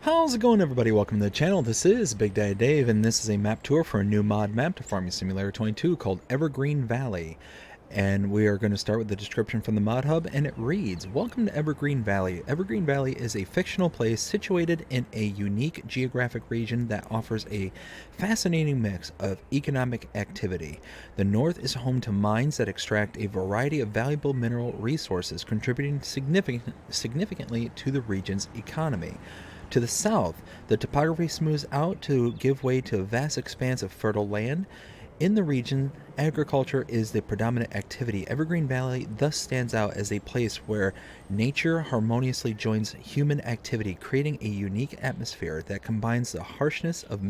How's it going, everybody? Welcome to the channel. This is Big Daddy Dave, and this is a map tour for a new mod map to Farming Simulator 22 called Evergreen Valley. And we are going to start with the description from the mod hub, and it reads, Welcome to Evergreen Valley. Evergreen Valley is a fictional place situated in a unique geographic region that offers a fascinating mix of economic activity. The north is home to mines that extract a variety of valuable mineral resources, contributing significantly to the region's economy. To the south, the topography smooths out to give way to a vast expanse of fertile land. In the region, agriculture is the predominant activity. Evergreen Valley thus stands out as a place where nature harmoniously joins human activity, creating a unique atmosphere that combines the harshness of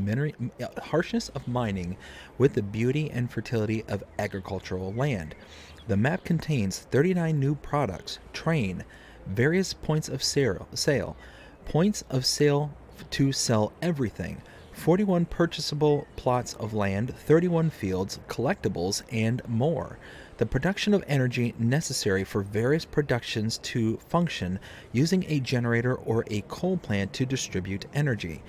mining with the beauty and fertility of agricultural land. The map contains 39 new products, terrain, various points of sale, points of sale to sell everything, 41 purchasable plots of land, 31 fields, collectibles, and more. The production of energy necessary for various productions to function using a generator or a coal plant to distribute energy,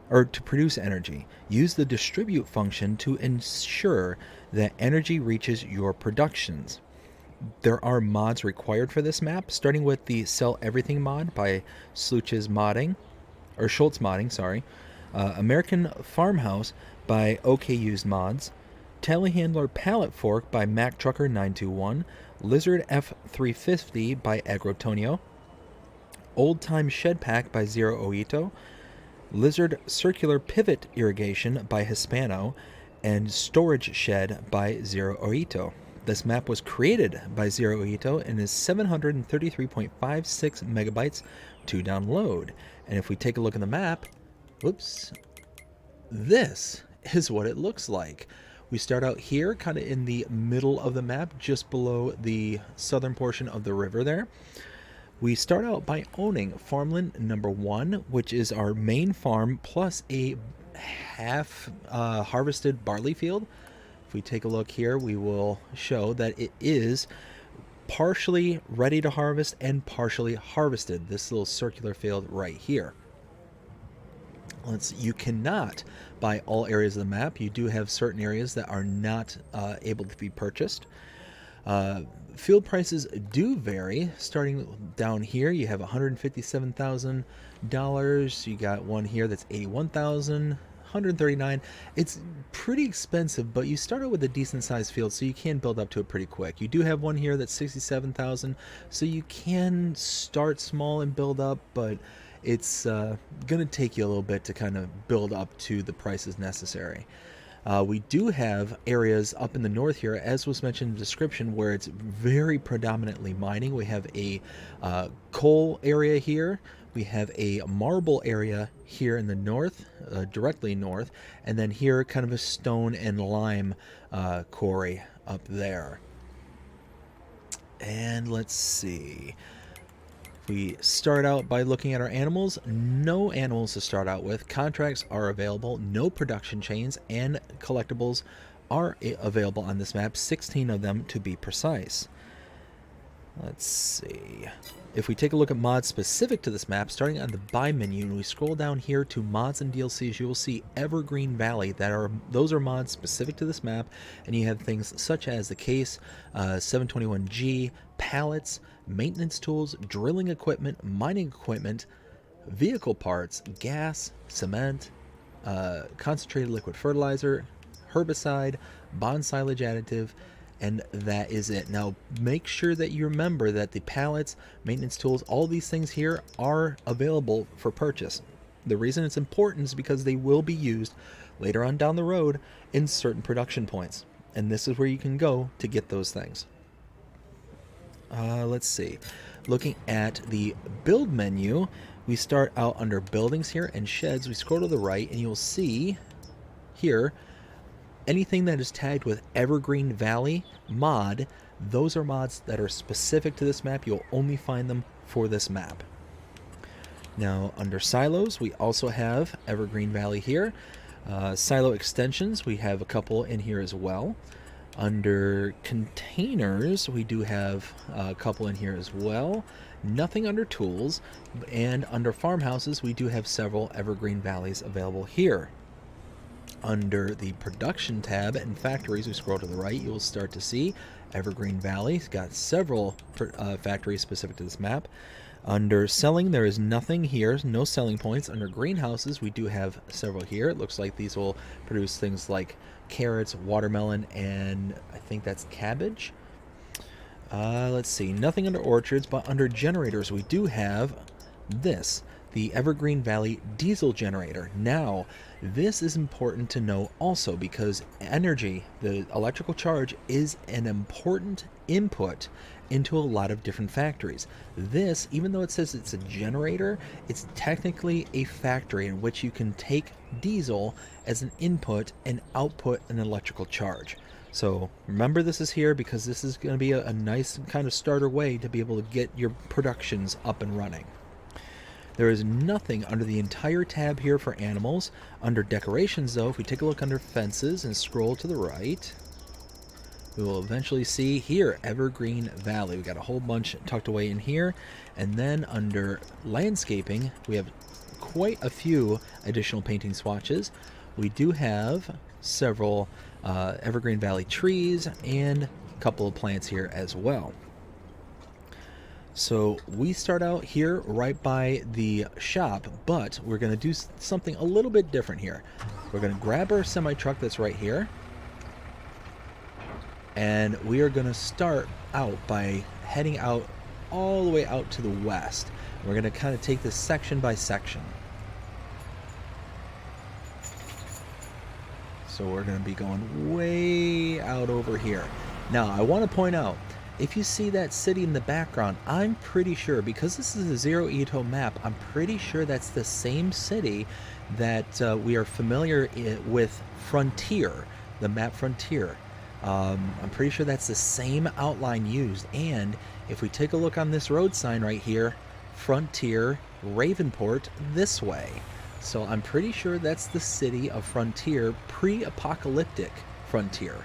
or to produce energy. Use the distribute function to ensure that energy reaches your productions. There are mods required for this map, starting with the Sell Everything mod by Schultz Modding, sorry. American Farmhouse by OK Used Mods, Telehandler Pallet Fork by Mac Trucker 921, Lizard F350 by Agrotonio, Old Time Shed Pack by Zero Oito, Lizard Circular Pivot Irrigation by Hispano, and Storage Shed by Zero Oito. This map was created by Zero Oito and is 733.56 megabytes to download. And if we take a look at the map, whoops, this is what it looks like. We start out here kind of in the middle of the map, just below the southern portion of the river there. We start out by owning farmland number 1, which is our main farm, plus a half harvested barley field. If we take a look here, we will show that it is partially ready to harvest and partially harvested, this little circular field right here. You cannot buy all areas of the map. You do have certain areas that are not able to be purchased. Field prices do vary. Starting down here, you have $157,000. You got one here that's $81,000. $139. It's pretty expensive, but you start out with a decent sized field, so you can build up to it pretty quick. You do have one here that's $67,000, so you can start small and build up, but it's going to take you a little bit to kind of build up to the prices necessary. We do have areas up in the north here, as was mentioned in the description, where it's very predominantly mining. We have a coal area here. We have a marble area here in the north, directly north, and then here kind of a stone and lime quarry up there. And let's see. We start out by looking at our animals. No animals to start out with. Contracts are available. No production chains and collectibles are available on this map. 16 of them to be precise. Let's see. If we take a look at mods specific to this map, starting on the buy menu, and we scroll down here to mods and DLCs, you will see Evergreen Valley. Those are mods specific to this map, and you have things such as the case, 721G, pallets, maintenance tools, drilling equipment, mining equipment, vehicle parts, gas, cement, concentrated liquid fertilizer, herbicide, bond silage additive, and that is it. Now make sure that you remember that the pallets, maintenance tools, all these things here are available for purchase. The reason it's important is because they will be used later on down the road in certain production points, and this is where you can go to get those things. Let's see. Looking at the build menu, we start out under buildings here and sheds. We scroll to the right and you'll see here anything that is tagged with Evergreen Valley mod. Those are mods that are specific to this map. You'll only find them for this map. Now under silos, we also have Evergreen Valley here. Silo extensions, we have a couple in here as well. Under containers, we do have a couple in here as well. Nothing under tools. And under farmhouses, we do have several Evergreen Valleys available here. Under the production tab and factories, we scroll to the right, you will start to see Evergreen Valley. It's got several factories specific to this map. Under selling, there is nothing here, no selling points. Under greenhouses, we do have several here. It looks like these will produce things like carrots, watermelon, and I think that's cabbage. Let's see, nothing under orchards, but under generators, we do have this, the Evergreen Valley diesel generator. Now, this is important to know also because energy, the electrical charge, is an important input into a lot of different factories. This, even though it says it's a generator, it's technically a factory in which you can take diesel as an input and output an electrical charge. So remember, this is here because this is going to be a nice kind of starter way to be able to get your productions up and running. There is nothing under the entire tab here for animals. Under decorations, though, if we take a look under fences and scroll to the right, we will eventually see here Evergreen Valley. We got a whole bunch tucked away in here. And then under landscaping, we have quite a few additional painting swatches. We do have several Evergreen Valley trees and a couple of plants here as well. So we start out here right by the shop, but we're going to do something a little bit different here. We're going to grab our semi-truck that's right here, and we are going to start out by heading out all the way out to the west. We're going to kind of take this section by section. So we're going to be going way out over here. Now, I want to point out, if you see that city in the background, I'm pretty sure, because this is a Zero Oito map, I'm pretty sure that's the same city that we are familiar with Frontier, the map Frontier. I'm pretty sure that's the same outline used. And if we take a look on this road sign right here, Frontier, Ravenport, this way. So I'm pretty sure that's the city of Frontier, pre-apocalyptic Frontier.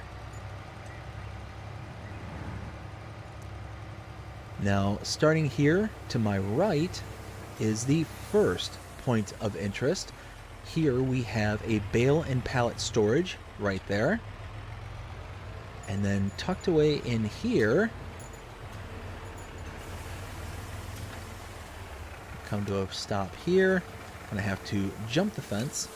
Now, starting here to my right is the first point of interest. Here we have a bale and pallet storage right there. And then tucked away in here, come to a stop here. I'm gonna have to jump the fence.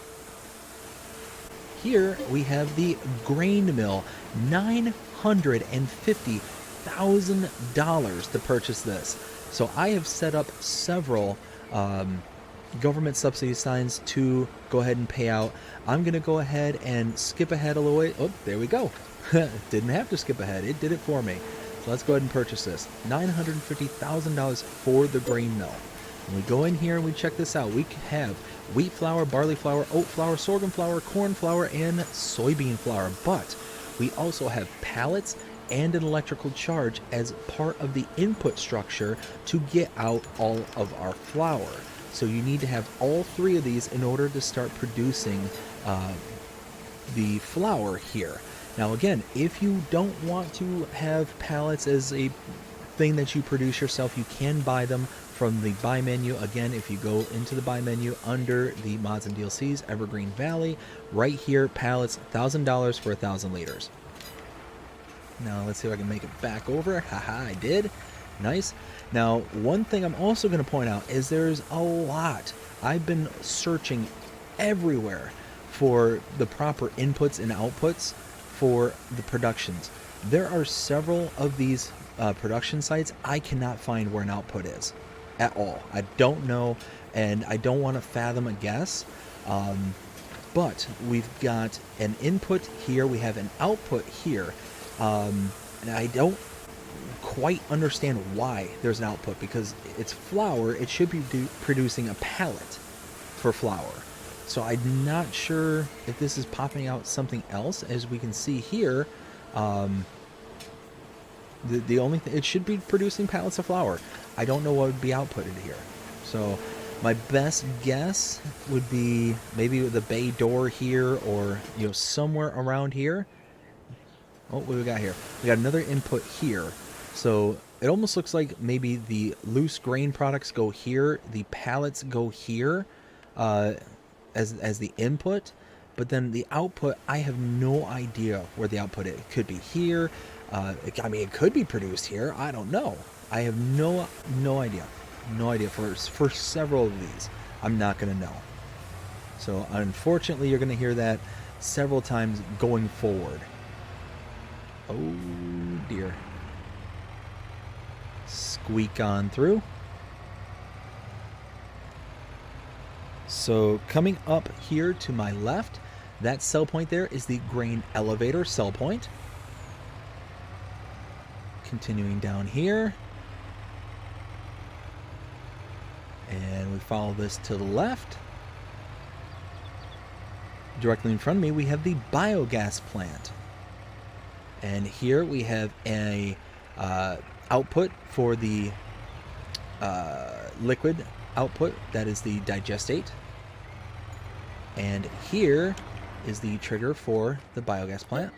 Here we have the grain mill, $950,000 to purchase this. So I have set up several government subsidy signs to go ahead and pay out. I'm gonna go ahead and skip ahead a little way. Oh, there we go. Didn't have to skip ahead, it did it for me. So let's go ahead and purchase this. $950,000 for the grain mill. When we go in here and we check this out, we have wheat flour, barley flour, oat flour, sorghum flour, corn flour, and soybean flour. But we also have pallets and an electrical charge as part of the input structure to get out all of our flour. So you need to have all three of these in order to start producing the flour here. Now again, if you don't want to have pallets as a thing that you produce yourself, you can buy them from the buy menu. Again, if you go into the buy menu under the mods and DLCs, Evergreen Valley, right here, pallets, $1,000 for 1,000 liters. Now let's see if I can make it back over. Haha, I did. Nice. Now, one thing I'm also going to point out is there's a lot. I've been searching everywhere for the proper inputs and outputs for the productions. There are several of these production sites I cannot find where an output is at all. I don't know, and I don't want to fathom a guess. But we've got an input here, we have an output here, and I don't quite understand why there's an output, because it's flour. It should be producing a pallet for flour. So I'm not sure if this is popping out something else. As we can see here, the only thing, it should be producing pallets of flour. I don't know what would be outputted here. So my best guess would be maybe the bay door here, or somewhere around here. Oh, what do we got here? We got another input here. So it almost looks like maybe the loose grain products go here, the pallets go here uh, as the input, but then the output, I have no idea where the output is. It could be here. I mean, it could be produced here. I don't know. I have no idea. No idea for several of these. I'm not going to know. So unfortunately, you're going to hear that several times going forward. Oh dear. Squeak on through. So coming up here to my left, that cell point there is the grain elevator cell point. Continuing down here. And we follow this to the left. Directly in front of me, we have the biogas plant. And here we have a output for the liquid output. That is the digestate. And here is the trigger for the biogas plant.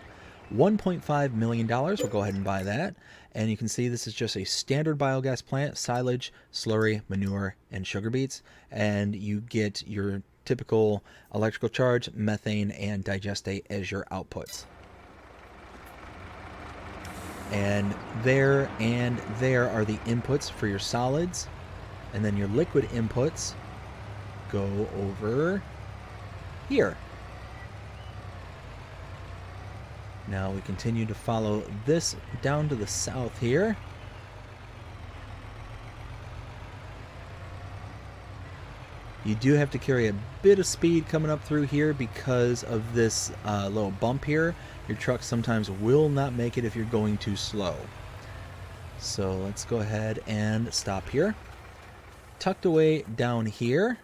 $1.5 million. We'll go ahead and buy that. And you can see this is just a standard biogas plant, silage, slurry, manure, and sugar beets. And you get your typical electrical charge, methane, and digestate as your outputs. And there are the inputs for your solids. And then your liquid inputs go over here. Now we continue to follow this down to the south here. You do have to carry a bit of speed coming up through here because of this little bump here. Your truck sometimes will not make it if you're going too slow. So let's go ahead and stop here. Tucked away down here.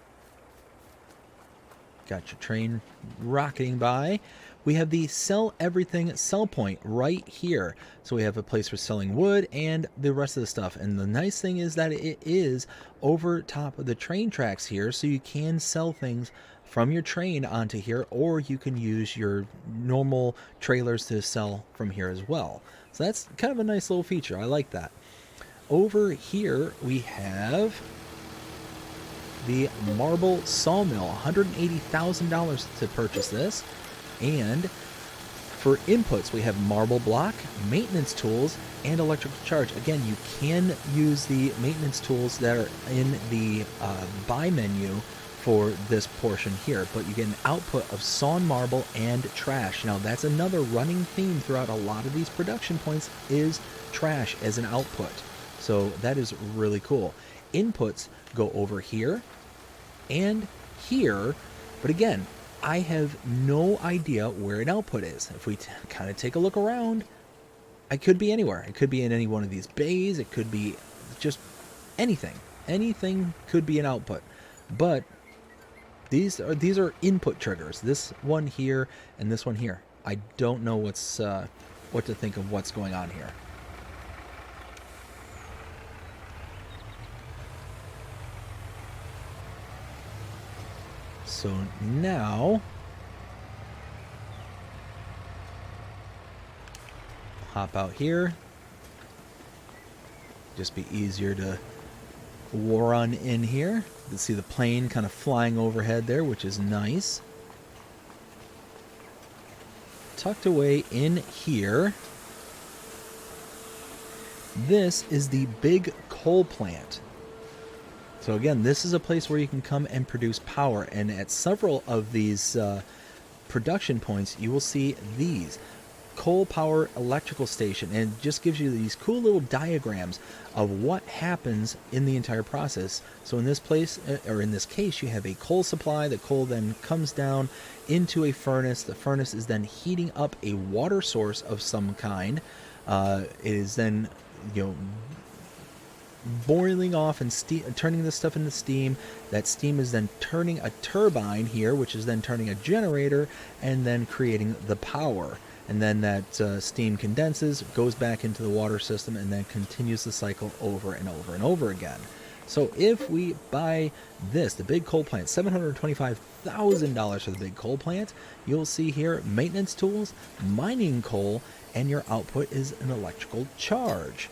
Got your train rocketing by. We have the sell everything sell point right here. So we have a place for selling wood and the rest of the stuff. And the nice thing is that it is over top of the train tracks here. So you can sell things from your train onto here, or you can use your normal trailers to sell from here as well. So that's kind of a nice little feature. I like that. Over here we have the marble sawmill, $180,000 to purchase this. And for inputs, we have marble block, maintenance tools, and electrical charge. Again, you can use the maintenance tools that are in the buy menu for this portion here, but you get an output of sawn marble and trash. Now, that's another running theme throughout a lot of these production points is trash as an output. So that is really cool. Inputs go over here and here, but again, I have no idea where an output is. If we kind of take a look around, it could be anywhere. It could be in any one of these bays. It could be just anything. Anything could be an output. But these are input triggers. This one here and this one here. I don't know what to think of what's going on here. So now, hop out here. Just be easier to run in here. You can see the plane kind of flying overhead there, which is nice. Tucked away in here, this is the big coal plant. So again, this is a place where you can come and produce power. And at several of these production points, you will see these. Coal power electrical station. And it just gives you these cool little diagrams of what happens in the entire process. So in this place, or in this case, you have a coal supply. The coal then comes down into a furnace. The furnace is then heating up a water source of some kind. It is then, boiling off and turning this stuff into steam. That steam is then turning a turbine here, which is then turning a generator and then creating the power. And then that steam condenses, goes back into the water system, and then continues the cycle over and over and over again. So if we buy this, the big coal plant, $725,000 for the big coal plant, you'll see here maintenance tools, mining coal, and your output is an electrical charge.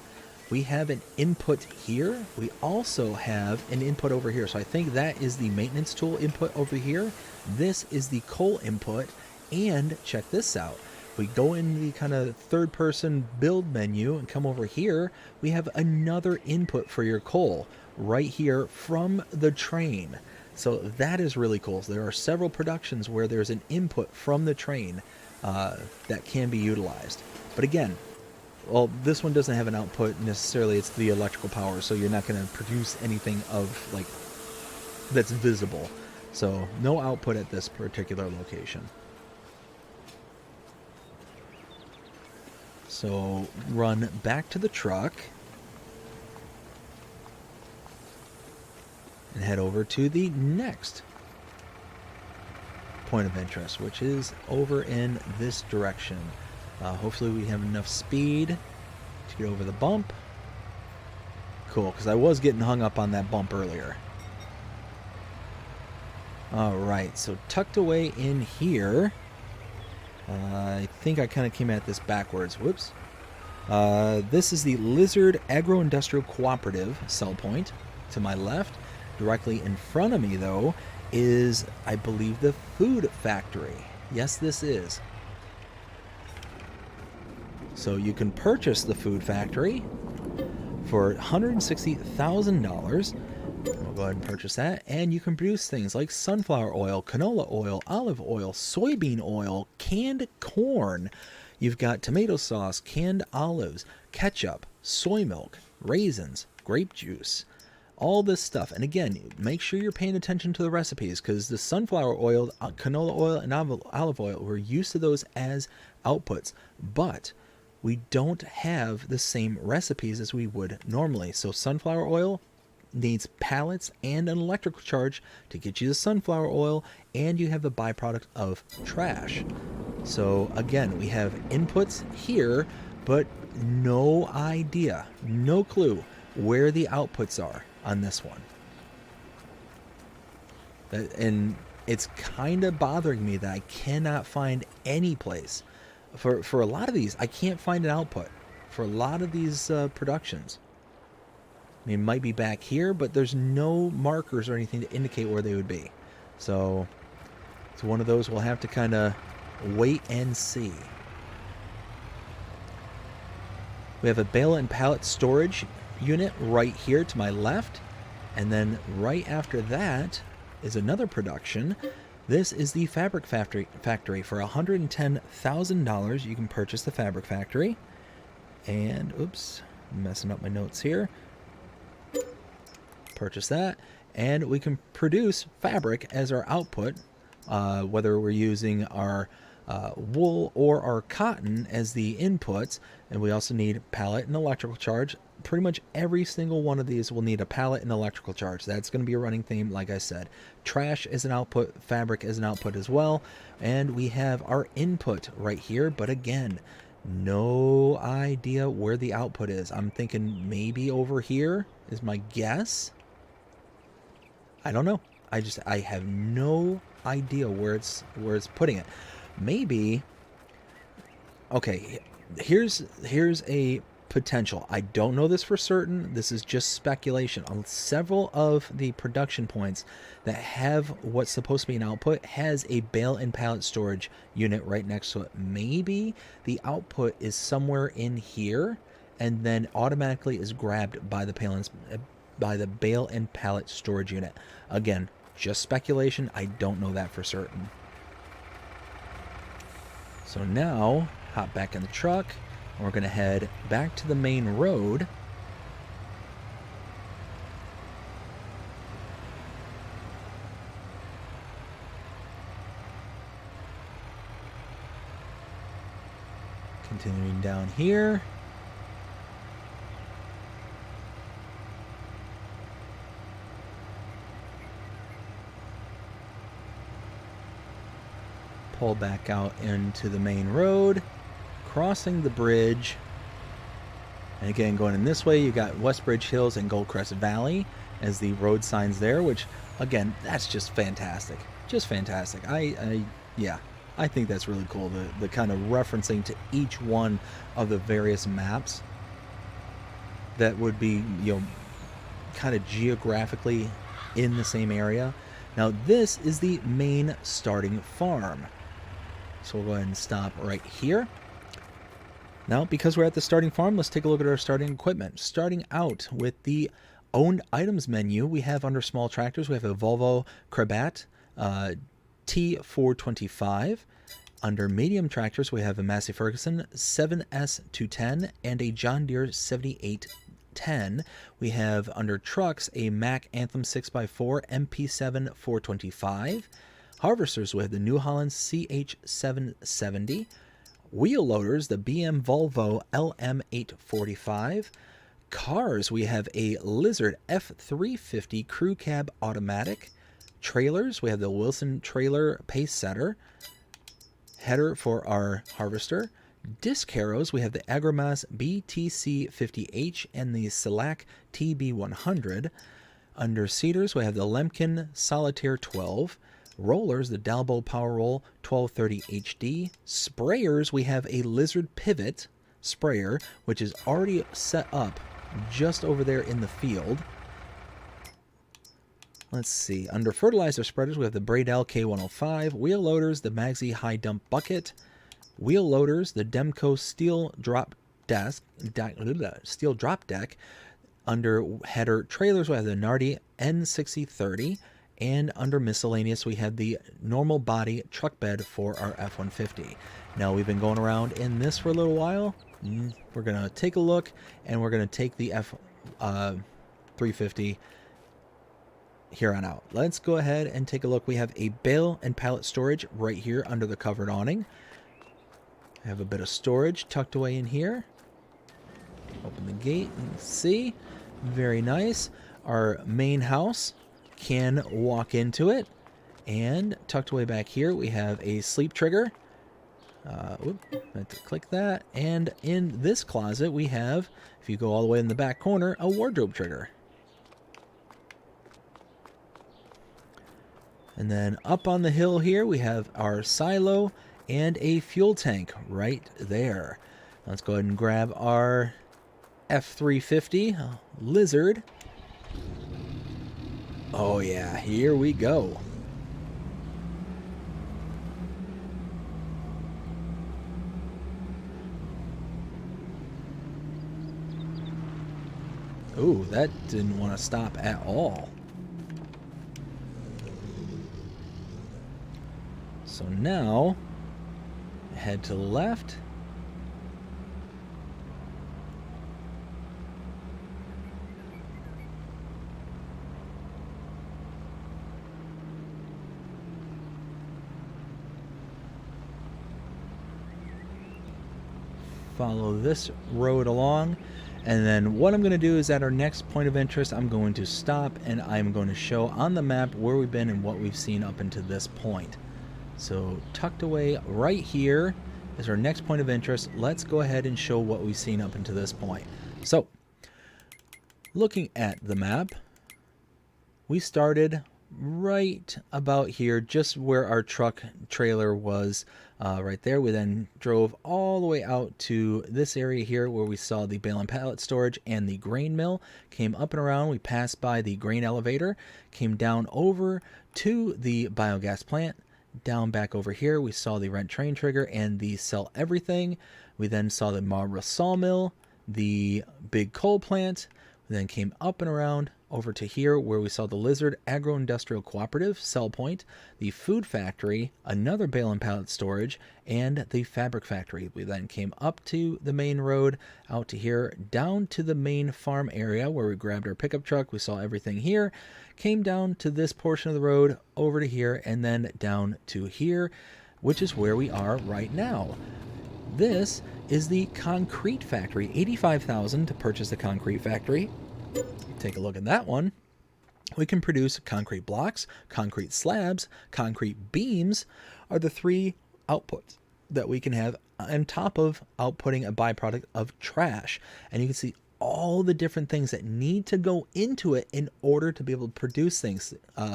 We have an input here. We also have an input over here. So I think that is the maintenance tool input over here. This is the coal input. And check this out. We go in the kind of third person build menu and come over here. We have another input for your coal right here from the train. So that is really cool. So there are several productions where there's an input from the train that can be utilized. But again, well, this one doesn't have an output necessarily. It's the electrical power, so you're not going to produce anything of like that's visible. So no output at this particular location. So run back to the truck and head over to the next point of interest, which is over in this direction. Hopefully we have enough speed to get over the bump. Cool, because I was getting hung up on that bump earlier. Alright, so tucked away in here, I think I kind of came at this backwards. Whoops. This is the Lizard Agro-Industrial Cooperative sell point to my left. Directly in front of me, though, is, I believe, the food factory. Yes, this is. So you can purchase the food factory for $160,000. We'll go ahead and purchase that. And you can produce things like sunflower oil, canola oil, olive oil, soybean oil, canned corn. You've got tomato sauce, canned olives, ketchup, soy milk, raisins, grape juice. All this stuff. And again, make sure you're paying attention to the recipes, because the sunflower oil, canola oil, and olive oil, we're used to those as outputs. But we don't have the same recipes as we would normally. So sunflower oil needs pallets and an electrical charge to get you the sunflower oil, and you have the byproduct of trash. So again, we have inputs here, but no idea, no clue where the outputs are on this one. And it's kind of bothering me that I cannot find any place. For a lot of these, I can't find an output for a lot of these productions. I mean, it might be back here, but there's no markers or anything to indicate where they would be. So it's one of those we'll have to kind of wait and see. We have a bale and pallet storage unit right here to my left. And then right after that is another production. This is the fabric factory. For $110,000, you can purchase the fabric factory. And, oops, I'm messing up my notes here. Purchase that. And we can produce fabric as our output, whether we're using our wool or our cotton as the inputs. And we also need pallet and electrical charge. Pretty much every single one of these will need a pallet and electrical charge. That's going to be a running theme, like I said. Trash is an output, fabric is an output as well. And we have our input right here, but again, no idea where the output is. I'm thinking maybe over here is my guess. I don't know. I have no idea where it's putting it. Maybe, okay, here's a potential. I don't know this for certain. This is just speculation. On several of the production points that have what's supposed to be an output has a bale and pallet storage unit right next to it. Maybe the output is somewhere in here and then automatically is grabbed by the bale and pallet storage unit. Again, just speculation. I don't know that for certain. So now, hop back in the truck. We're going to head back to the main road. Continuing down here. Pull back out into the main road. Crossing the bridge, and again going in this way, you got Westbridge Hills and Goldcrest Valley. as the road signs there, which again, that's just fantastic. Just fantastic. Yeah, I think that's really cool. The kind of referencing to each one of the various maps that would be, kind of geographically in the same area. Now, this is the main starting farm. So we'll go ahead and stop right here. Now, because we're at the starting farm, let's take a look at our starting equipment. Starting out with the owned items menu, we have under small tractors, we have a Volvo Crebat T425. Under medium tractors, we have a Massey Ferguson 7S210 and a John Deere 7810. We have under trucks a Mack Anthem 6x4 MP7 425. Harvesters, we have the New Holland CH770. Wheel loaders, the BM Volvo LM845. Cars, we have a Lizard F350 Crew Cab Automatic. Trailers, we have the Wilson Trailer Pace Setter. Header for our harvester. Disc harrows, we have the Agromas BTC50H and the Selak TB100. Under seeders, we have the Lemken Solitaire 12. Rollers, the Dalbo Power Roll 1230 HD. Sprayers, we have a Lizard Pivot sprayer, which is already set up just over there in the field. Let's see. Under fertilizer spreaders, we have the Bradell K105. Wheel loaders, the Magsy High Dump Bucket. Wheel loaders, the Demco Steel Drop Deck. Under header trailers, we have the Nardi N6030. And under miscellaneous, we have the normal body truck bed for our F-150. Now, we've been going around in this for a little while. We're going to take a look, and we're going to take the F-350 here on out. Let's go ahead and take a look. We have a bale and pallet storage right here under the covered awning. I have a bit of storage tucked away in here. Open the gate and see. Very nice. Our main house. Can walk into it, and tucked away back here we have a sleep trigger. I have to click that, and in this closet we have, if you go all the way in the back corner, a wardrobe trigger. And then up on the hill here we have our silo and a fuel tank right there. Let's go ahead and grab our F350 Lizard. Oh yeah, here we go. Ooh, that didn't want to stop at all. So now, head to the left. Follow this road along, and then what I'm going to do is at our next point of interest I'm going to stop and I'm going to show on the map where we've been and what we've seen up until this point. So tucked away right here is our next point of interest. Let's go ahead and show what we've seen up until this point. So looking at the map, we started right about here, just where our truck trailer was, right there. We then drove all the way out to this area here where we saw the bale and pallet storage and the grain mill. Came up and around, we passed by the grain elevator, came down over to the biogas plant. Down back over here we saw the rent train trigger and the sell everything. We then saw the Marlboro sawmill, the big coal plant. We then came up and around over to here where we saw the Lizard Agro-Industrial Cooperative, Cell Point, the food factory, another bale and pallet storage, and the fabric factory. We then came up to the main road, out to here, down to the main farm area where we grabbed our pickup truck. We saw everything here, came down to this portion of the road, over to here, and then down to here, which is where we are right now. This is the concrete factory. $85,000 to purchase the concrete factory. Take a look at that one. We can produce concrete blocks, concrete slabs, concrete beams are the three outputs that we can have on top of outputting a byproduct of trash. And you can see all the different things that need to go into it in order to be able to produce things.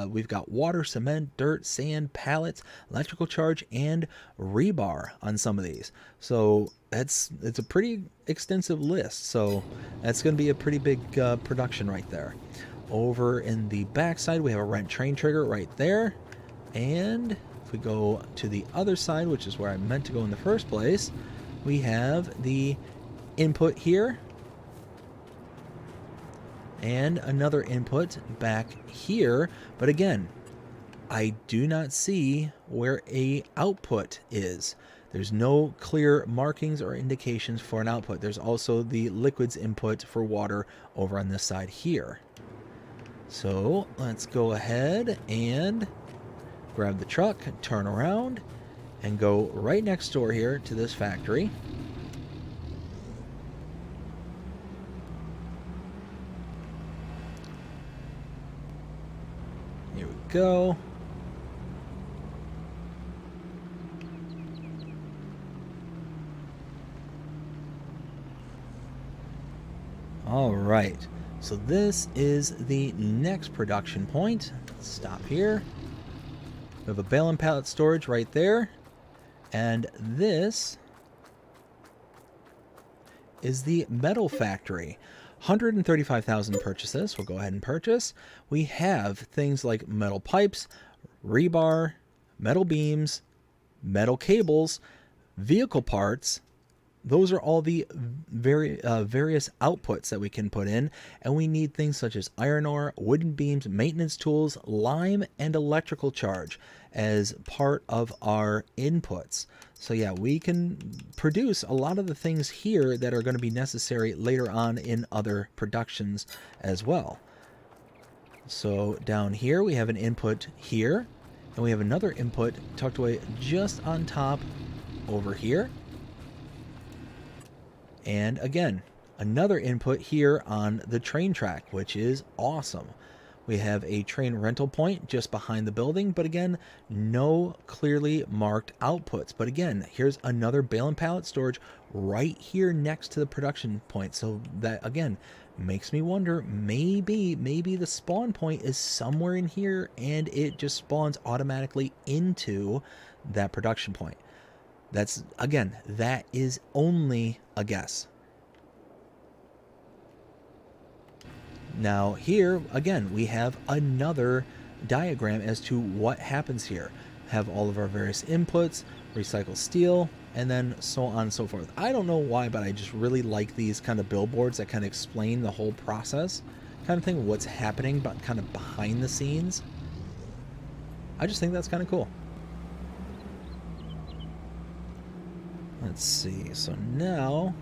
We've got water, cement, dirt, sand, pallets, electrical charge, and rebar on some of these. So it's a pretty extensive list. So that's going to be a pretty big production right there. Over in the backside, we have a rent train trigger right there. And if we go to the other side, which is where I meant to go in the first place, we have the input here. And another input back here. But again, I do not see where a output is. There's no clear markings or indications for an output. There's also the liquids input for water over on this side here. So let's go ahead and grab the truck, turn around, and go right next door here to this factory. Here we go. All right. So this is the next production point. Let's stop here. We have a bale and pallet storage right there. And this is the metal factory. 135,000 purchases. We'll go ahead and purchase. We have things like metal pipes, rebar, metal beams, metal cables, vehicle parts. Those are all the various outputs that we can put in, and we need things such as iron ore, wooden beams, maintenance tools, lime, and electrical charge as part of our inputs. So yeah, we can produce a lot of the things here that are going to be necessary later on in other productions as well. So down here we have an input here, and we have another input tucked away just on top over here. And again, another input here on the train track, which is awesome. We have a train rental point just behind the building, but again, no clearly marked outputs. But again, here's another bale and pallet storage right here next to the production point. So that, again, makes me wonder, maybe the spawn point is somewhere in here and it just spawns automatically into that production point. That's, again, that is only a guess. Now here, again, we have another diagram as to what happens here. Have all of our various inputs, recycle steel, and then so on and so forth. I don't know why, but I just really like these kind of billboards that kind of explain the whole process kind of thing, what's happening, but kind of behind the scenes. I just think that's kind of cool. Let's see, so now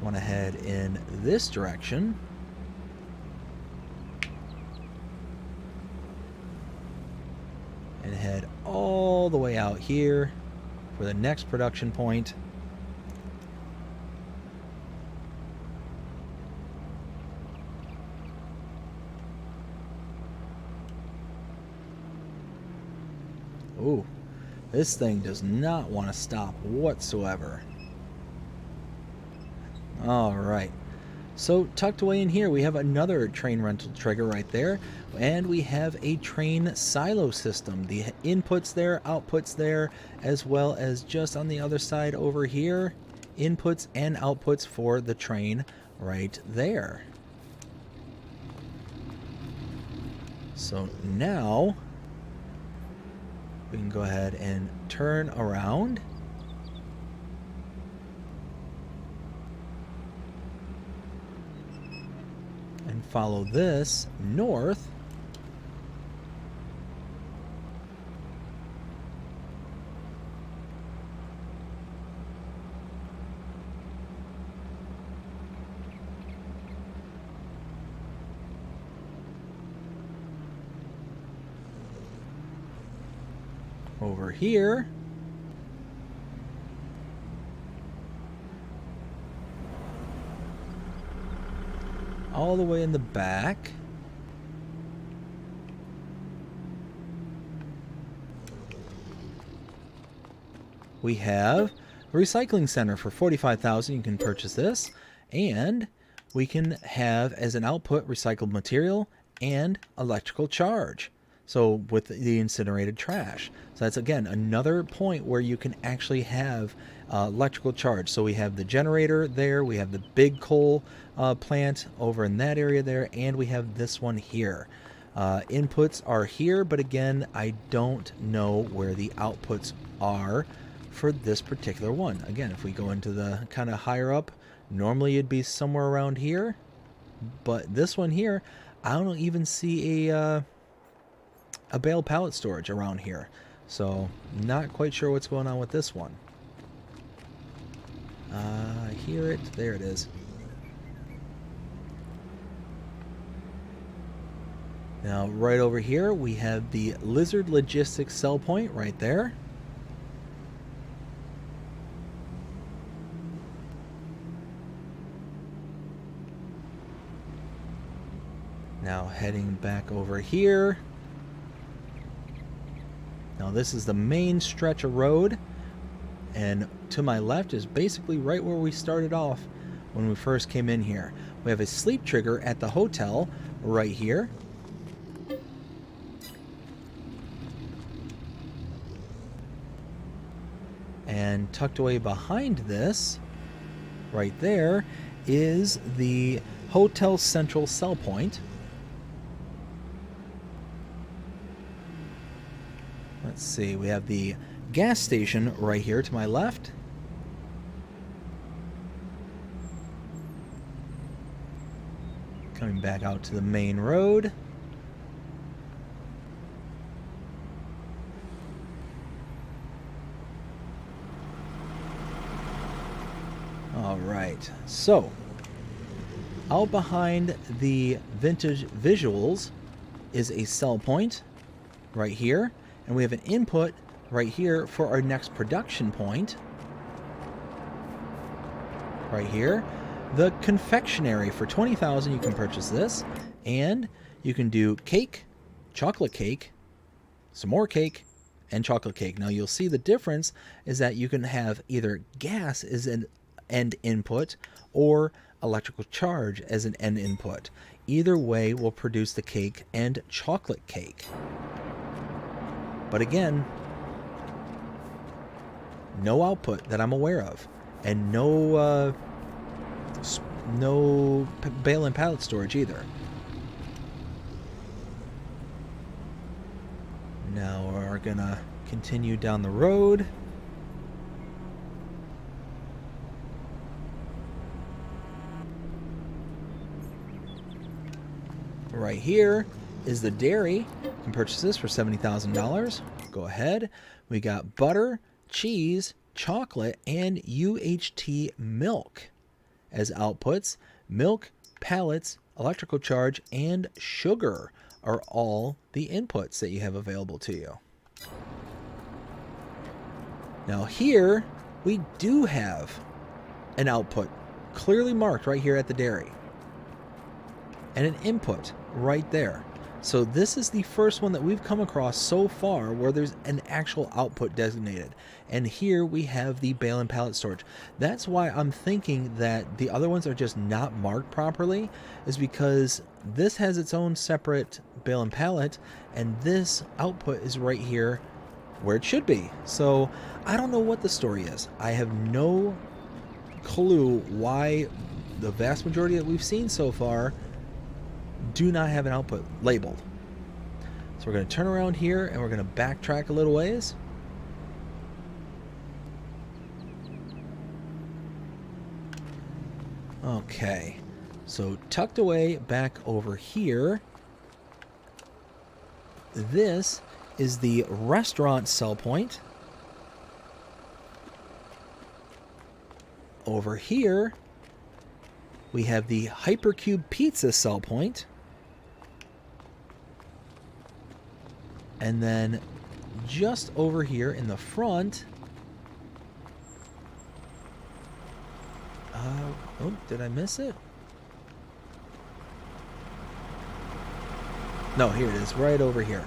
I want to head in this direction. And head all the way out here for the next production point. Ooh. This thing does not want to stop whatsoever. All right. So tucked away in here, we have another train rental trigger right there. And we have a train silo system. The inputs there, outputs there, as well as just on the other side over here, inputs and outputs for the train right there. So now we can go ahead and turn around. And follow this north. Over here. All the way in the back. We have a recycling center for $45,000. You can purchase this. And we can have as an output recycled material and electrical charge. So with the incinerated trash. So that's, again, another point where you can actually have electrical charge. So we have the generator there, we have the big coal plant over in that area there, and we have this one here. Inputs are here, but again, I don't know where the outputs are for this particular one. Again, if we go into the kind of higher up, normally it'd be somewhere around here, but this one here, I don't even see a bale pallet storage around here. So not quite sure what's going on with this one. I hear it. There it is. Now, right over here, we have the Lizard Logistics sell point right there. Now, heading back over here. Now, this is the main stretch of road. And to my left is basically right where we started off when we first came in here. We have a sleep trigger at the hotel right here. And tucked away behind this, right there, is the Hotel Central sell point. Let's see, we have the gas station right here to my left. Coming back out to the main road. All right, so out behind the Vintage Visuals is a sell point right here, and we have an input right here for our next production point right here. The confectionery for $20,000, you can purchase this, and you can do cake, chocolate cake, some more cake, and chocolate cake. Now you'll see the difference is that you can have either gas as an end input or electrical charge as an end input. Either way will produce the cake and chocolate cake. But again, no output that I'm aware of, and no bale and pallet storage either. Now we're gonna continue down the road. Right here is the dairy. You can purchase this for $70,000. Go ahead. We got butter, cheese, chocolate, and UHT milk as outputs. Milk, pallets, electrical charge, and sugar are all the inputs that you have available to you. Now here we do have an output clearly marked right here at the dairy, and an input right there. So this is the first one that we've come across so far where there's an actual output designated. And here we have the bale and pallet storage. That's why I'm thinking that the other ones are just not marked properly, is because this has its own separate bale and pallet, and this output is right here where it should be. So I don't know what the story is. I have no clue why the vast majority that we've seen so far do not have an output labeled. So we're going to turn around here and we're going to backtrack a little ways. Okay, so tucked away back over here, this is the restaurant sell point. Over here we have the Hypercube Pizza sell point. And then just over here in the front, oh, did I miss it? No, here it is, right over here.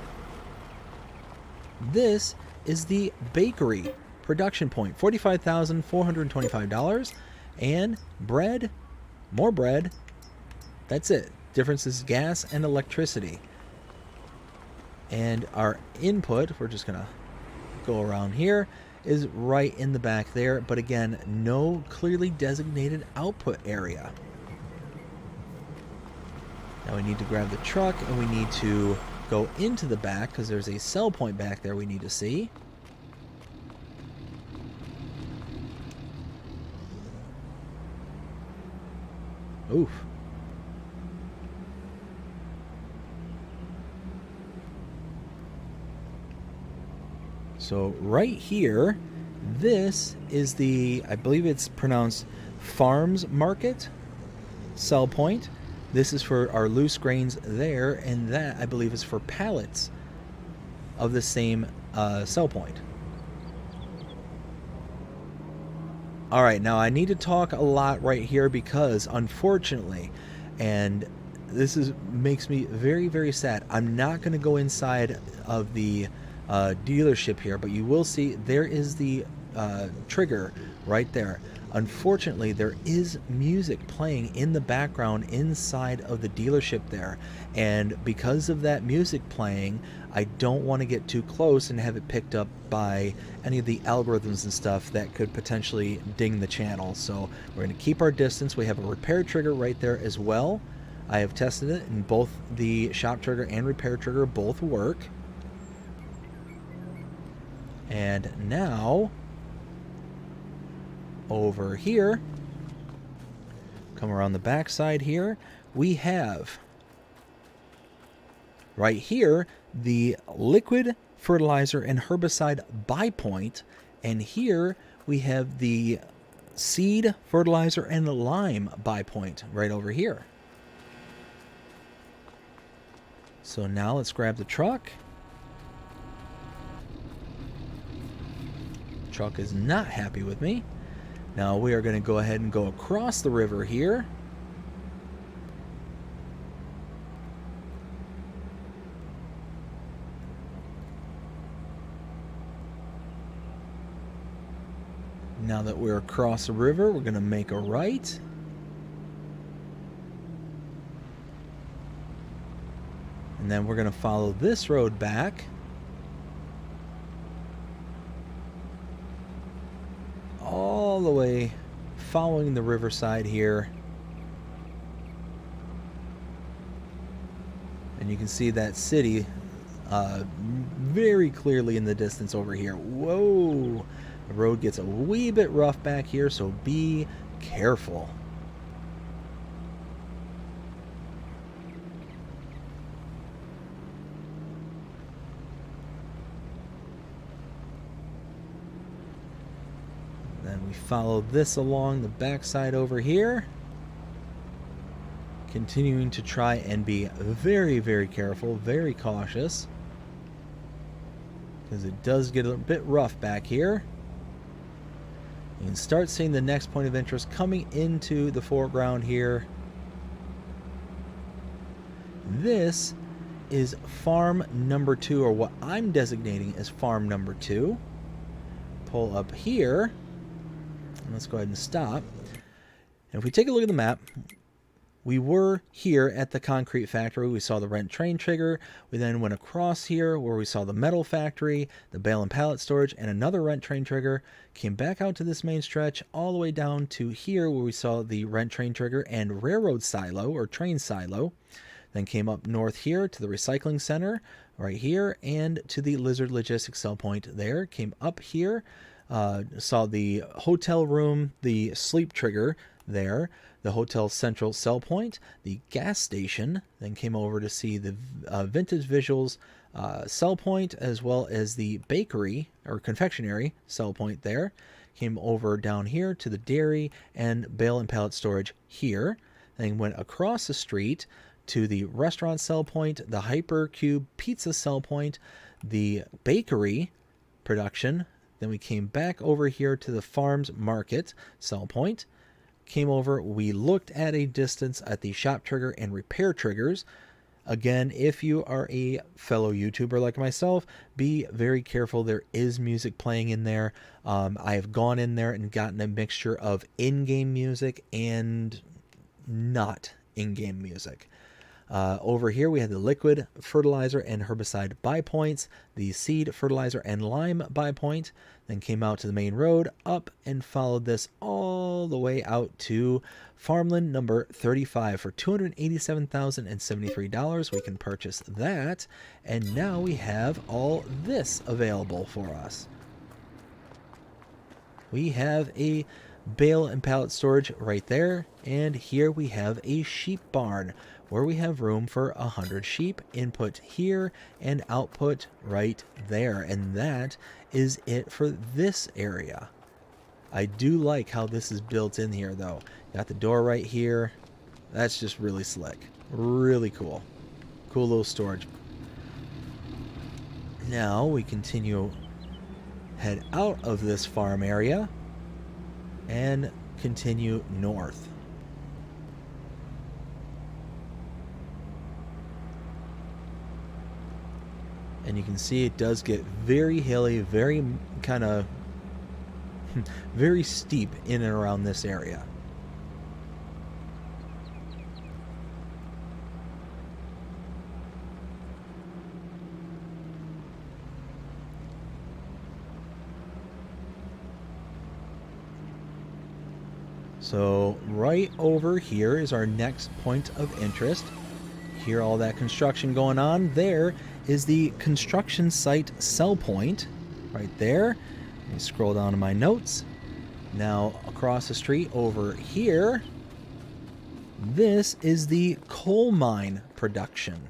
This is the bakery production point, $45,425, and bread, more bread. That's it. Difference is gas and electricity. And our input, we're just going to go around here, is right in the back there. But again, no clearly designated output area. Now we need to grab the truck and we need to go into the back because there's a sell point back there we need to see. Oof. So right here, this is the, I believe it's pronounced Farms Market sell point. This is for our loose grains there, and that, I believe, is for pallets of the same sell point. All right, now I need to talk a lot right here because, unfortunately, and this makes me very, very sad, I'm not going to go inside of the dealership here, but you will see there is the trigger right there. Unfortunately, there is music playing in the background inside of the dealership there, and because of that music playing, I don't want to get too close and have it picked up by any of the algorithms and stuff that could potentially ding the channel. So we're going to keep our distance. We have a repair trigger right there as well. I have tested it, and both the shop trigger and repair trigger both work. And now over here, come around the back side here, we have right here the liquid fertilizer and herbicide buy point, and here we have the seed fertilizer and lime buy point right over here. So now let's grab the truck. Truck is not happy with me. Now we are going to go ahead and go across the river here. Now that we're across the river, we're going to make a right. And then we're going to follow this road back. All the way following the riverside here. And you can see that city very clearly in the distance over here. Whoa! The road gets a wee bit rough back here, so be careful. Then we follow this along the backside over here, continuing to try and be very, very careful, very cautious, because it does get a bit rough back here. You can start seeing the next point of interest coming into the foreground here. This is farm number 2, or what I'm designating as farm number 2. Pull up here. Let's go ahead and stop. And if we take a look at the map, we were here at the concrete factory. We saw the rent train trigger. We then went across here where we saw the metal factory, the bale and pallet storage, and another rent train trigger. Came back out to this main stretch all the way down to here where we saw the rent train trigger and railroad silo, or train silo. Then came up north here to the recycling center right here and to the Lizard Logistics sell point there. Came up here. Saw the hotel room, the sleep trigger there, the Hotel Central sell point, the gas station, then came over to see the Vintage Visuals sell point, as well as the bakery or confectionery sell point there. Came over down here to the dairy and bale and pallet storage here. Then went across the street to the restaurant sell point, the Hypercube pizza sell point, the bakery production. Then we came back over here to the farms market sell point. Came over, we looked at a distance at the shop trigger and repair triggers. Again, if you are a fellow YouTuber like myself, be very careful. There is music playing in there. I have gone in there and gotten a mixture of in-game music and not in-game music. Over here we had the liquid fertilizer and herbicide buy points, the seed fertilizer and lime buy point, then came out to the main road, up and followed this all the way out to farmland number 35 for $287,073. We can purchase that, and now we have all this available for us. We have a bale and pallet storage right there, and here we have a sheep barn where we have room for 100 sheep, input here and output right there, and that is it for this area. I do like how this is built in here though. Got the door right here. That's just really slick, really cool little storage. Now we continue, head out of this farm area and continue north. And you can see it does get very hilly, very kind of very steep in and around this area. So right over here is our next point of interest. Hear all that construction going on. There is the construction site sell point right there. Let me scroll down to my notes. Now across the street over here, this is the coal mine production.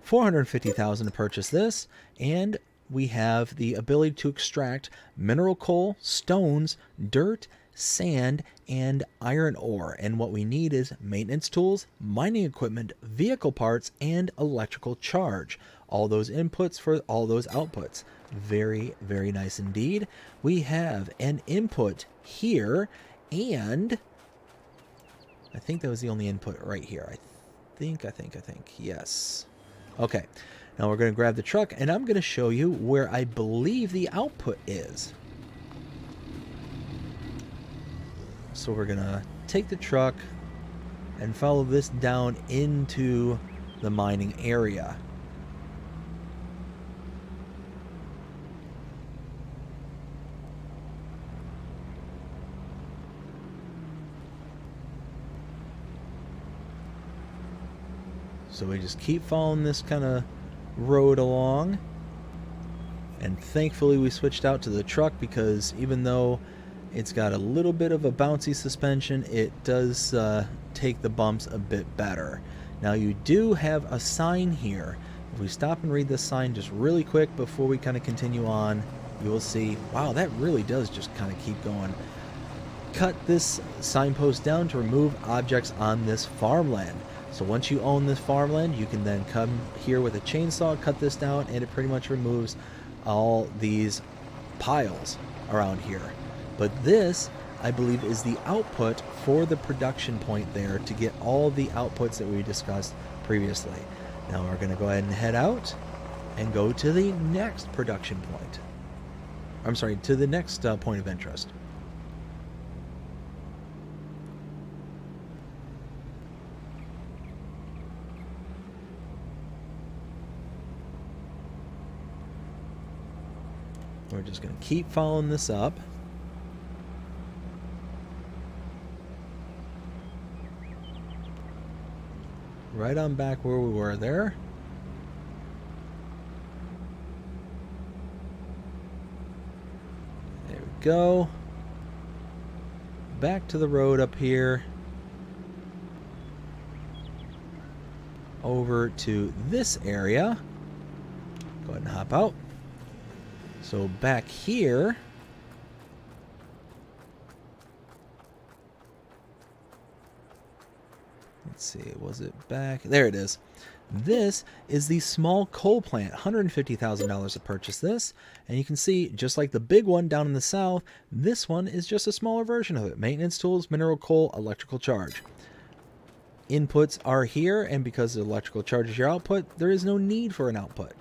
$450,000 to purchase this, and we have the ability to extract mineral coal, stones, dirt, sand, and iron ore. And what we need is maintenance tools, mining equipment, vehicle parts, and electrical charge. All those inputs for all those outputs. Very, very nice indeed. We have an input here, and I think that was the only input right here. I think, yes. Okay, now we're going to grab the truck, and I'm going to show you where I believe the output is. So we're going to take the truck and follow this down into the mining area. So we just keep following this kind of road along. And thankfully we switched out to the truck, because even though it's got a little bit of a bouncy suspension, it does take the bumps a bit better. Now you do have a sign here. If we stop and read this sign just really quick before we kind of continue on, you will see, wow, that really does just kind of keep going. Cut this signpost down to remove objects on this farmland. So once you own this farmland, you can then come here with a chainsaw, cut this down, and it pretty much removes all these piles around here. But this, I believe, is the output for the production point there to get all the outputs that we discussed previously. Now we're going to go ahead and head out and go to the next production point. I'm sorry, to the next point of interest. We're just going to keep following this up. Right on back where we were there. There we go. Back to the road up here. Over to this area. Go ahead and hop out. So back here, let's see, was it back? There it is. This is the small coal plant, $150,000 to purchase this. And you can see, just like the big one down in the south, this one is just a smaller version of it. Maintenance tools, mineral coal, electrical charge. Inputs are here, and because the electrical charge is your output, there is no need for an output.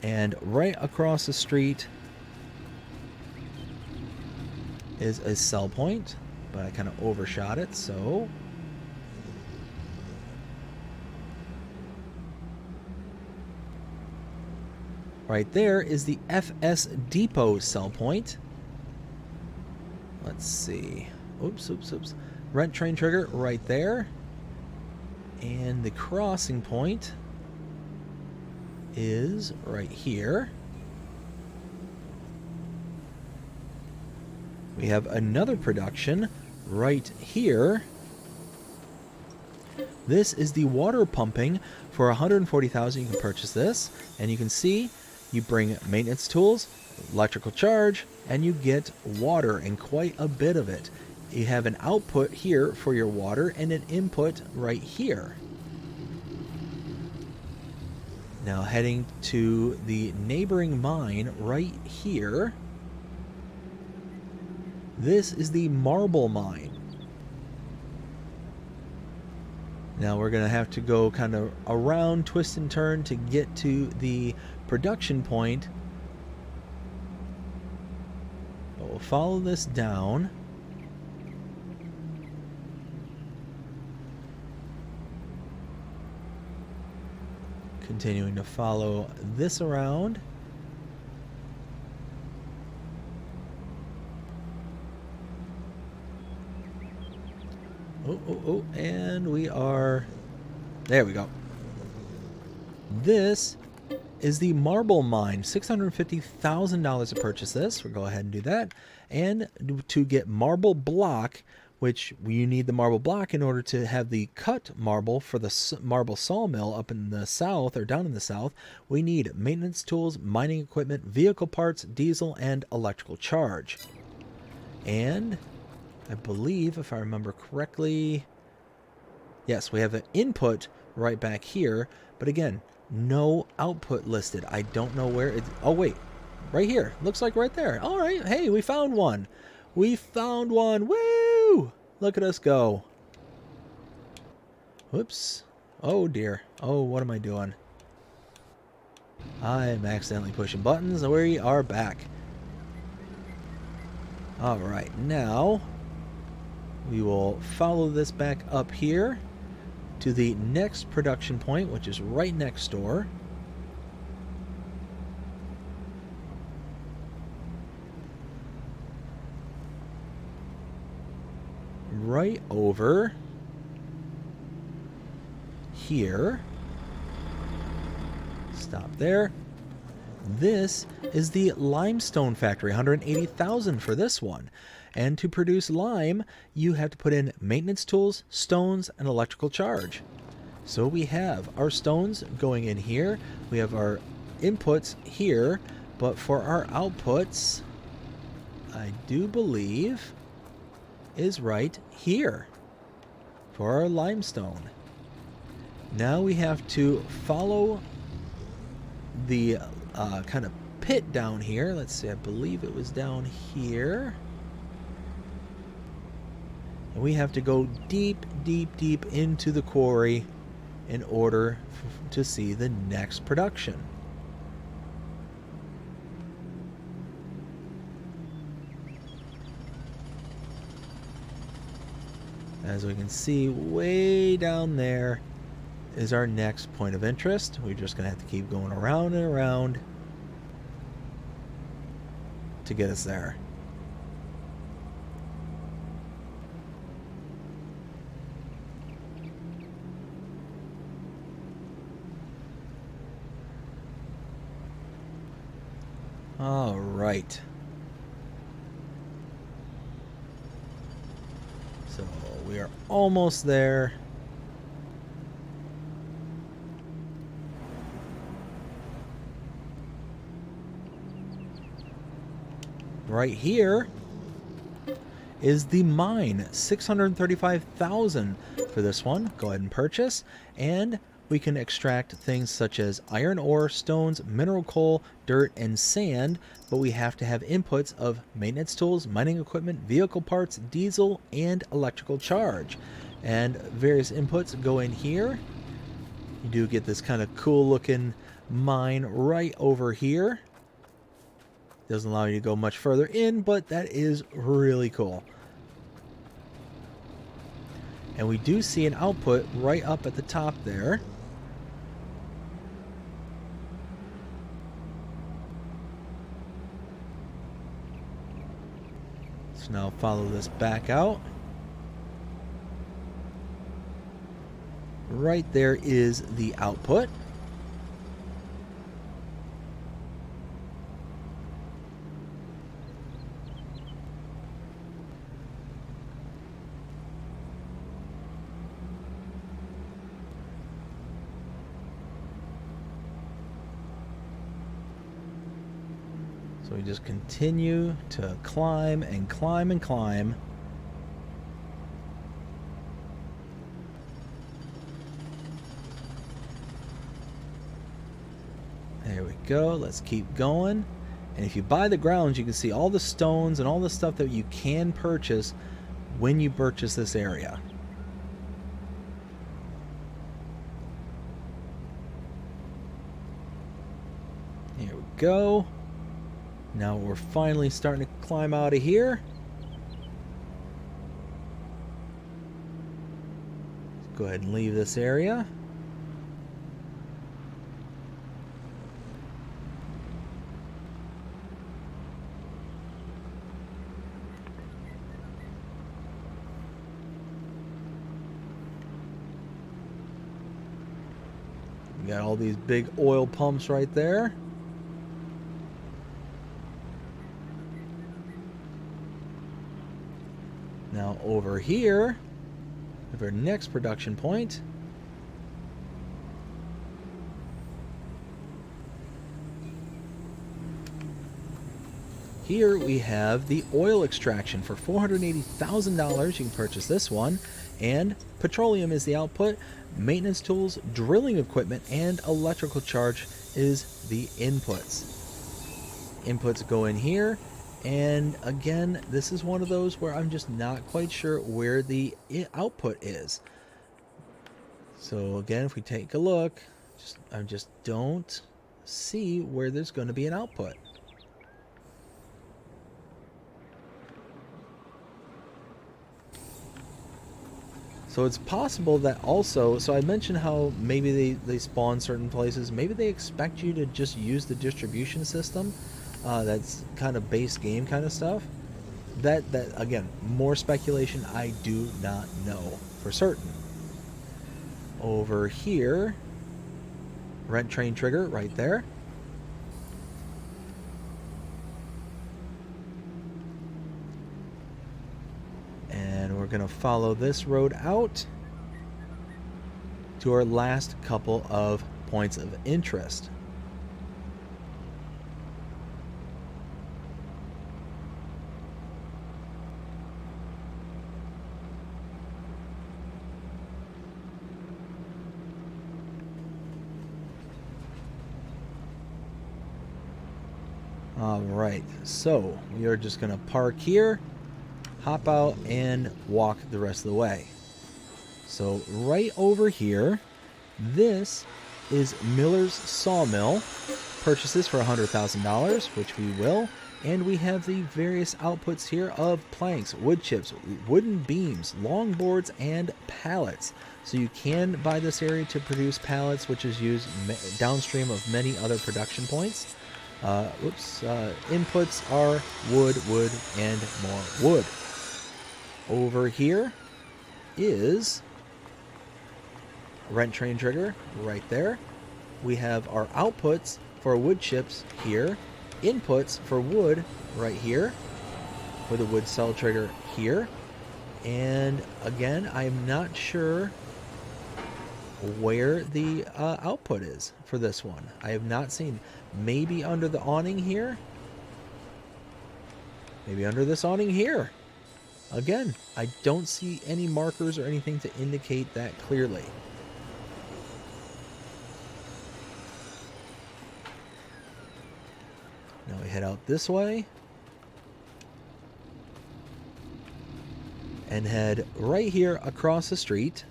And right across the street is a sell point. but I kind of overshot it, so... Right there is the FS Depot sell point. Let's see. Oops. Rent train trigger right there. And the crossing point is right here. We have another production right here. This is the water pumping for 140,000. You can purchase this, and you can see you bring maintenance tools, electrical charge, and you get water, and quite a bit of it. You have an output here for your water and an input right here. Now heading to the neighboring mine right here. This is the marble mine. Now we're going to have to go kind of around, twist and turn to get to the production point. But we'll follow this down. Continuing to follow this around. Oh, and we are... There we go. This is the marble mine. $650,000 to purchase this. We'll go ahead and do that. And to get marble block, which you need the marble block in order to have the cut marble for the marble sawmill up in the south or down in the south, we need maintenance tools, mining equipment, vehicle parts, diesel, and electrical charge. And I believe, if I remember correctly, yes, we have an input right back here, but again, no output listed. I don't know where it's... Oh, wait. Right here. Looks like right there. All right. Hey, we found one. We found one. Woo! Look at us go. Whoops. Oh, dear. Oh, what am I doing? I'm accidentally pushing buttons. We are back. All right. Now, we will follow this back up here to the next production point, which is right next door. Right over here. Stop there. This is the limestone factory, 180,000 for this one. And to produce lime, you have to put in maintenance tools, stones, and electrical charge. So we have our stones going in here. We have our inputs here. But for our outputs, I do believe, is right here for our limestone. Now we have to follow the kind of pit down here. Let's see, I believe it was down here. And we have to go deep into the quarry in order to see the next production. As we can see, way down there is our next point of interest. We're just going to have to keep going around and around to get us there. All right. So we are almost there. Right here is the mine. 635,000 for this one. Go ahead and purchase, and we can extract things such as iron ore, stones, mineral coal, dirt, and sand, but we have to have inputs of maintenance tools, mining equipment, vehicle parts, diesel, and electrical charge. And various inputs go in here. You do get this kind of cool looking mine right over here. Doesn't allow you to go much further in, but that is really cool. And we do see an output right up at the top there. So now follow this back out. Right there is the output. So we just continue to climb and climb and climb. There we go. Let's keep going. And if you buy the grounds, you can see all the stones and all the stuff that you can purchase when you purchase this area. Here we go. Now we're finally starting to climb out of here. Let's go ahead and leave this area. We got all these big oil pumps right there. Now over here, we have our next production point. Here we have the oil extraction for $480,000. You can purchase this one. And petroleum is the output. Maintenance tools, drilling equipment, and electrical charge is the inputs. Inputs go in here. And again, this is one of those where I'm just not quite sure where the output is. So again, if we take a look, I just don't see where there's going to be an output. So it's possible that also, so I mentioned how maybe they spawn certain places. Maybe they expect you to just use the distribution system. That's kind of base game kind of stuff. That again, more speculation. I do not know for certain. Over here, rent train trigger right there. And we're going to follow this road out to our last couple of points of interest. All right, so we are just going to park here, hop out, and walk the rest of the way. So right over here, this is Miller's Sawmill. Purchases for $100,000, which we will. And we have the various outputs here of planks, wood chips, wooden beams, long boards, and pallets. So you can buy this area to produce pallets, which is used downstream of many other production points. Inputs are wood, and more wood. Over here is rent train trigger right there. We have our outputs for wood chips here, inputs for wood right here, with a wood cell trigger here. And again, I'm not sure where the output is for this one. I have not seen. Maybe under the awning here. Maybe under this awning here. Again, I don't see any markers or anything to indicate that clearly. Now we head out this way. And head right here across the street.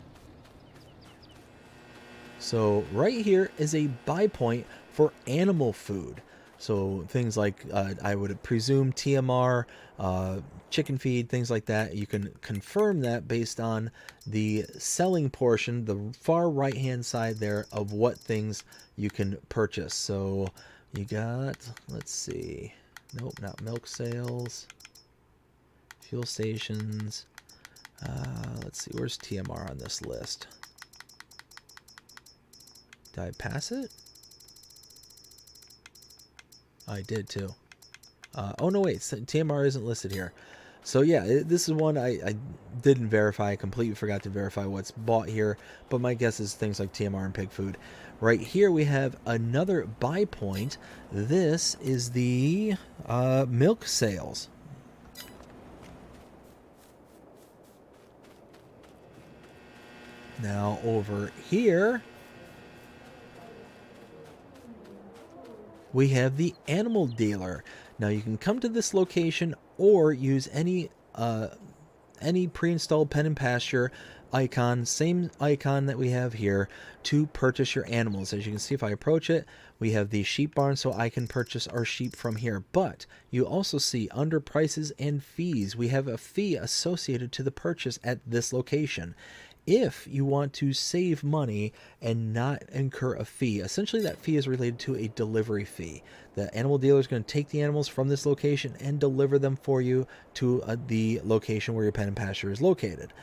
So right here is a buy point for animal food. So things like, I would presume TMR, chicken feed, things like that. You can confirm that based on the selling portion, the far right hand side there, of what things you can purchase. So you got, let's see, nope, not milk sales, fuel stations. Let's see, where's TMR on this list? Did I pass it? I did too. Oh no, wait, TMR isn't listed here. So yeah, this is one I didn't verify. I completely forgot to verify what's bought here, but my guess is things like TMR and pig food. Right here we have another buy point. This is the milk sales. Now over here we have the animal dealer. Now you can come to this location or use any pre-installed pen and pasture icon, same icon that we have here, to purchase your animals. As you can see, if I approach it, we have the sheep barn, so I can purchase our sheep from here. But you also see under prices and fees, we have a fee associated to the purchase at this location. If you want to save money and not incur a fee, essentially that fee is related to a delivery fee. The animal dealer is going to take the animals from this location and deliver them for you to the location where your pen and pasture is located.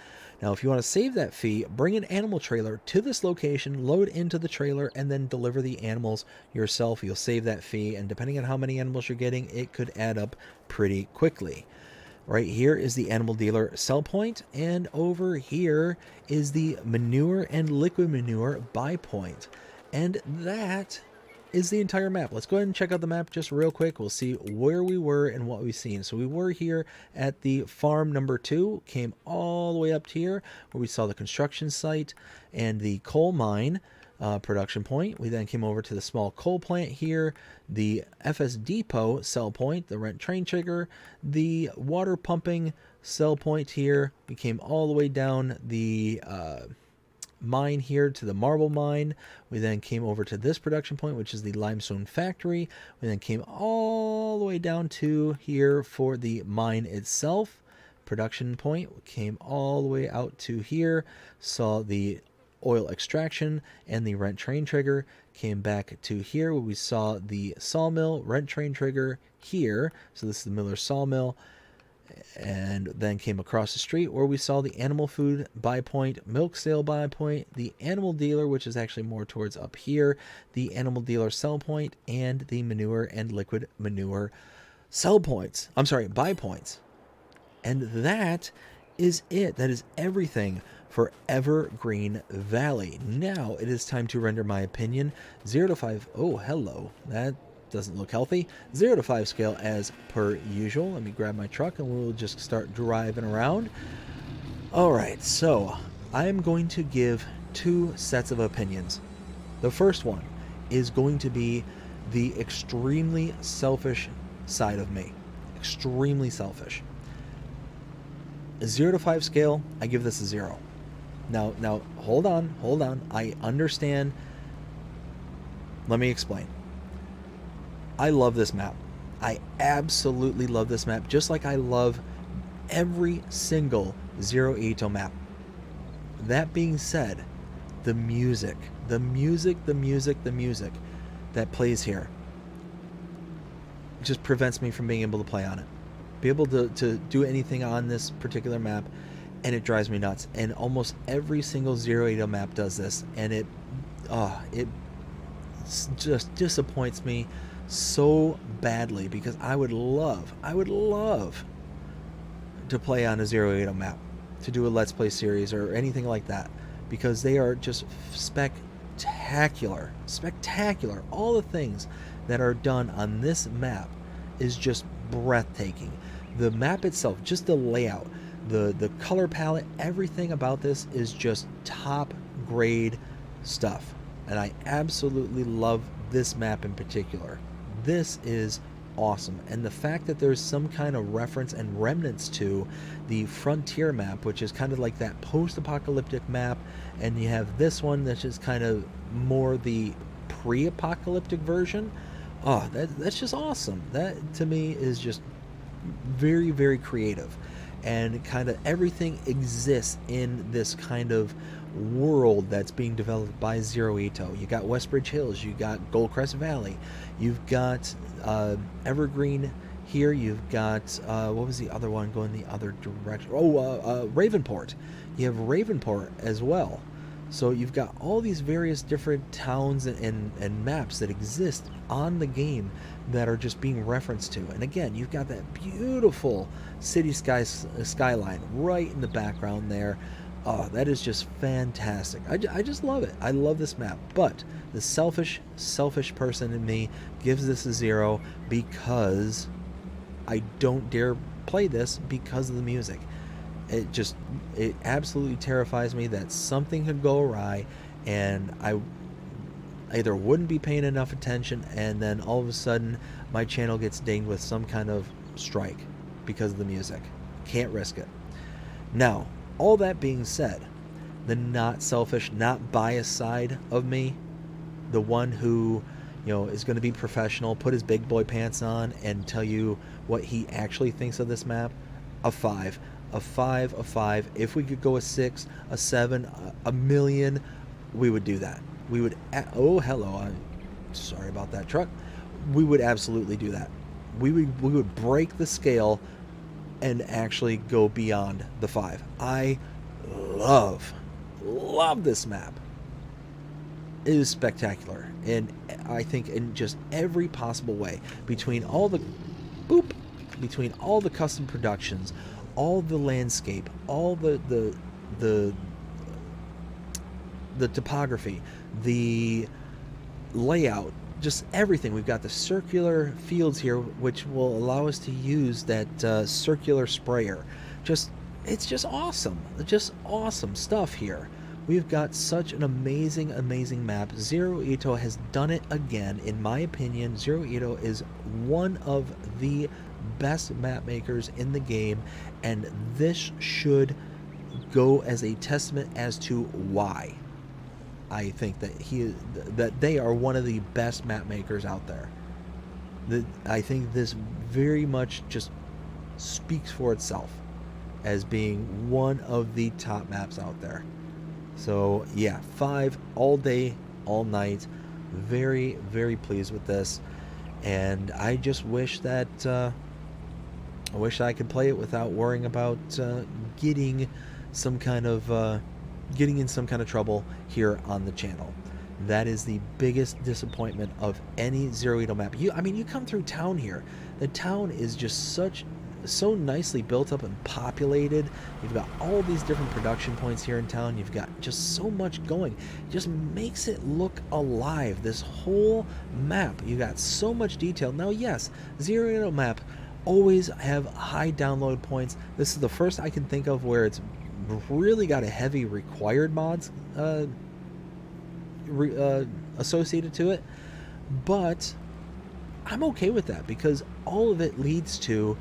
Now, if you want to save that fee, bring an animal trailer to this location, load into the trailer, and then deliver the animals yourself. You'll save that fee, and depending on how many animals you're getting, it could add up pretty quickly. Right here is the animal dealer sell point, and over here is the manure and liquid manure buy point. And that is the entire map. Let's go ahead and check out the map just real quick. We'll see where we were and what we've seen. So we were here at the farm number 2, came all the way up to here where we saw the construction site and the coal mine production point. We then came over to the small coal plant here, the FS depot sell point, the rent train trigger, the water pumping sell point here. We came all the way down the mine here to the marble mine. We then came over to this production point, which is the limestone factory. We then came all the way down to here for the mine itself production point. We came all the way out to here, saw the oil extraction and the rent train trigger, came back to here where we saw the sawmill, rent train trigger here, so this is the Miller sawmill, and then came across the street where we saw the animal food buy point, milk sale buy point, the animal dealer, which is actually more towards up here, the animal dealer sell point, and the manure and liquid manure sell points. I'm sorry, buy points. And that is it. That is everything for Evergreen Valley. Now it is time to render my opinion. 0 to 5. Oh, hello. That doesn't look healthy. 0 to 5 scale as per usual. Let me grab my truck and we'll just start driving around. All right, so I am going to give 2 sets of opinions. The first one is going to be the extremely selfish side of me. Extremely selfish. 0 to 5 scale, I give this a 0. Now, hold on. I understand. Let me explain. I love this map. I absolutely love this map, just like I love every single Oito map. That being said, the music that plays here just prevents me from being able to play on it. Be able to do anything on this particular map, and it drives me nuts. And almost every single Oito map does this, and it just disappoints me so badly, because I would love to play on a Oito map, to do a Let's Play series or anything like that, because they are just spectacular. All the things that are done on this map is just breathtaking. The map itself, just the layout, the color palette, everything about this is just top grade stuff. And I absolutely love this map in particular. This is awesome. And the fact that there's some kind of reference and remnants to the Frontier map, which is kind of like that post-apocalyptic map, and you have this one that's just kind of more the pre-apocalyptic version. Oh, that's just awesome. That to me is just very, very creative, and kind of everything exists in this kind of world that's being developed by Zero Ito. You got Westbridge Hills, you got Goldcrest Valley, you've got Evergreen here, you've got what was the other one going the other direction? Oh, Ravenport. You have Ravenport as well. So you've got all these various different towns and maps that exist on the game that are just being referenced to. And again, you've got that beautiful city skyline right in the background there. Oh, that is just fantastic. I just love it. I love this map. But the selfish person in me gives this a 0 because I don't dare play this because of the music. It absolutely terrifies me that something could go awry and I either wouldn't be paying enough attention, and then all of a sudden my channel gets dinged with some kind of strike because of the music. Can't risk it. Now, all that being said, the not selfish, not biased side of me, the one who, is going to be professional, put his big boy pants on and tell you what he actually thinks of this map, a 5. A 5. If we could go a 6, a 7, a million, we would do that. We would. Oh, hello. I'm sorry about that truck. We would absolutely do that. We would break the scale and actually go beyond the 5. I love this map. It is spectacular, and I think in just every possible way, between all the custom productions, all the landscape, all the topography, the layout, just everything. We've got the circular fields here, which will allow us to use that circular sprayer. It's just awesome. Just awesome stuff here. We've got such an amazing map. Zero Ito has done it again. In my opinion, Zero Ito is one of the best map makers in the game, and this should go as a testament as to why I think that they are one of the best map makers out there. I think this very much just speaks for itself as being one of the top maps out there. So yeah, 5 all day, all night. Very, very pleased with this, and I just wish that I wish I could play it without worrying about getting in some kind of trouble here on the channel. That is the biggest disappointment of any Zero Ito map. You come through town here. The town is just so nicely built up and populated. You've got all these different production points here in town. You've got just so much going. It just makes it look alive. This whole map, you got so much detail. Now, yes, Zero Ito map always have high download points. This is the first I can think of where it's really got a heavy required mods associated to it, but I'm okay with that because all of it leads to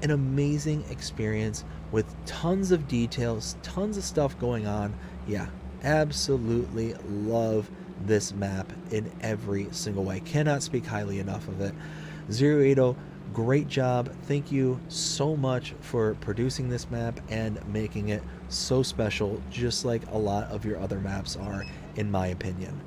an amazing experience with tons of details, tons of stuff going on. Yeah, absolutely love this map in every single way. Cannot speak highly enough of it. Zero Ito, great job. Thank you so much for producing this map and making it so special, just like a lot of your other maps are, in my opinion.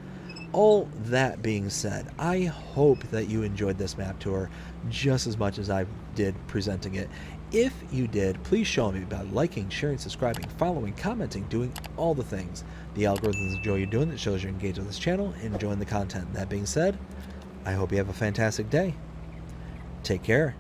All that being said, I hope that you enjoyed this map tour just as much as I did presenting it. If you did, please show me by liking, sharing, subscribing, following, commenting, doing all the things the algorithms enjoy you doing. That shows you're engaged with this channel and enjoying the content. That being said, I hope you have a fantastic day. Take care.